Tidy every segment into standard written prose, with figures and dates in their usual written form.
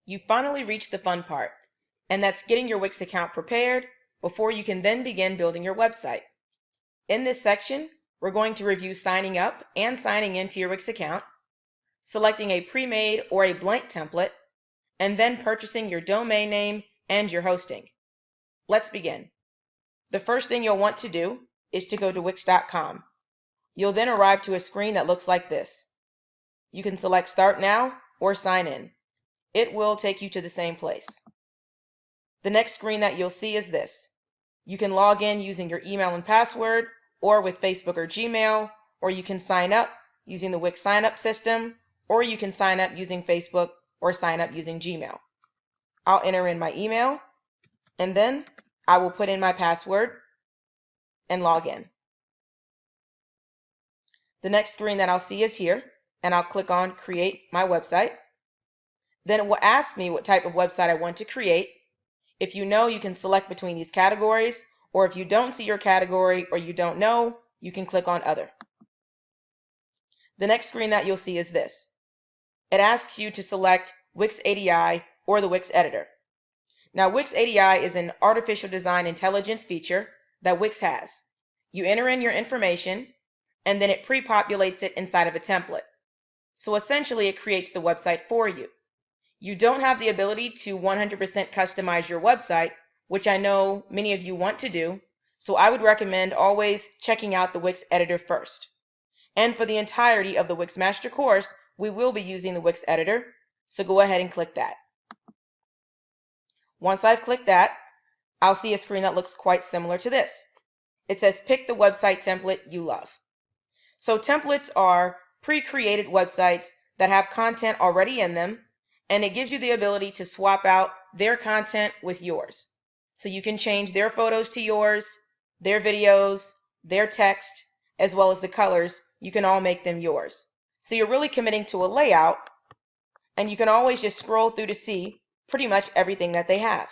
You finally reached the fun part, and that's getting your Wix account prepared before you can then begin building your website. In this section, we're going to review signing up and signing into your Wix account, selecting a pre-made or a blank template, and then purchasing your domain name and your hosting. Let's begin. The first thing you'll want to do is to go to Wix.com. You'll then arrive to a screen that looks like this. You can select Start Now or Sign In. It will take you to the same place. The next screen that you'll see is this. You can log in using your email and password, or with Facebook or Gmail, or you can sign up using the Wix sign-up system, or you can sign up using Facebook or sign up using Gmail. I'll enter in my email, and then I will put in my password and log in. The next screen that I'll see is here, and I'll click on Create My Website. Then it will ask me what type of website I want to create. If you know, you can select between these categories, or if you don't see your category or you don't know, you can click on Other. The next screen that you'll see is this. It asks you to select Wix ADI or the Wix editor. Now, Wix ADI is an artificial design intelligence feature that Wix has. You enter in your information, and then it pre-populates it inside of a template. So essentially, it creates the website for you. You don't have the ability to 100% customize your website, which I know many of you want to do, so I would recommend always checking out the Wix editor first. And for the entirety of the Wix Master course, we will be using the Wix editor, so go ahead and click that. Once I've clicked that, I'll see a screen that looks quite similar to this. It says pick the website template you love. So templates are pre-created websites that have content already in them, and it gives you the ability to swap out their content with yours. So you can change their photos to yours, their videos, their text, as well as the colors. You can all make them yours. So you're really committing to a layout, and you can always just scroll through to see pretty much everything that they have.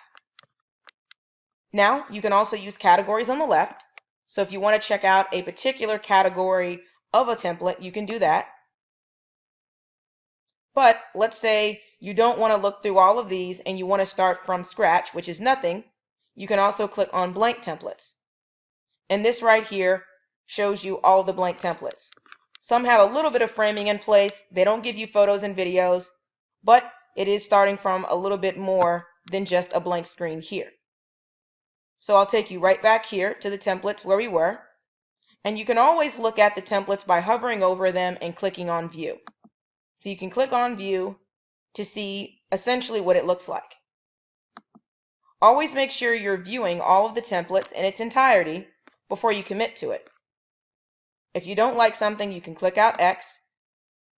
Now, you can also use categories on the left. So if you want to check out a particular category of a template, you can do that. But let's say you don't want to look through all of these and you want to start from scratch, which is nothing. You can also click on blank templates. And this right here shows you all the blank templates. Some have a little bit of framing in place. They don't give you photos and videos, but it is starting from a little bit more than just a blank screen here. So I'll take you right back here to the templates where we were. And you can always look at the templates by hovering over them and clicking on View. So you can click on View to see essentially what it looks like. Always make sure you're viewing all of the templates in its entirety before you commit to it. If you don't like something, you can click out X,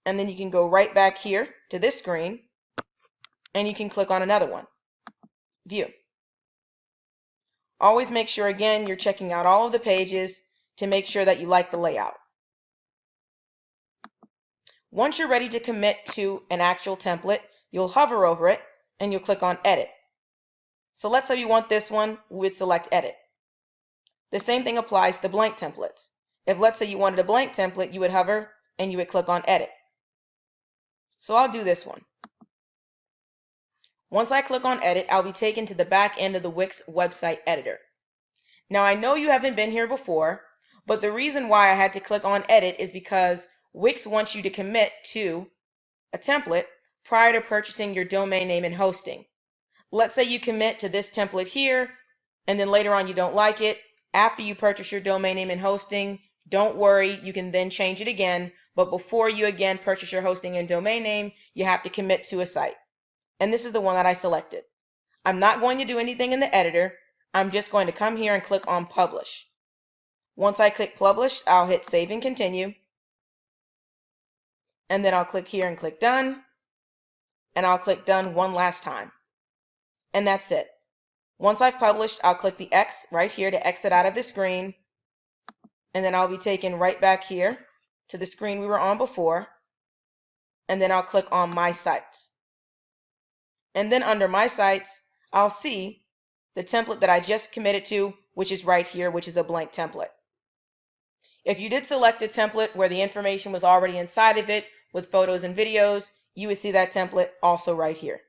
and then you can go right back here to this screen, and you can click on another one, View. Always make sure, again, you're checking out all of the pages to make sure that you like the layout. Once you're ready to commit to an actual template, you'll hover over it and you'll click on Edit. So let's say you want this one, we would select Edit. The same thing applies to blank templates. If let's say you wanted a blank template, you would hover and you would click on Edit. So I'll do this one. Once I click on Edit, I'll be taken to the back end of the Wix website editor. Now I know you haven't been here before, but the reason why I had to click on Edit is because Wix wants you to commit to a template prior to purchasing your domain name and hosting. Let's say you commit to this template here, and then later on you don't like it. After you purchase your domain name and hosting, don't worry, you can then change it again. But before you again purchase your hosting and domain name, you have to commit to a site. And this is the one that I selected. I'm not going to do anything in the editor. I'm just going to come here and click on Publish. Once I click Publish, I'll hit Save and Continue. And then I'll click here and click Done. And I'll click Done one last time. And that's it. Once I've published, I'll click the X right here to exit out of the screen. And then I'll be taken right back here to the screen we were on before. And then I'll click on My Sites. And then under My Sites, I'll see the template that I just committed to, which is right here, which is a blank template. If you did select a template where the information was already inside of it with photos and videos, you would see that template also right here.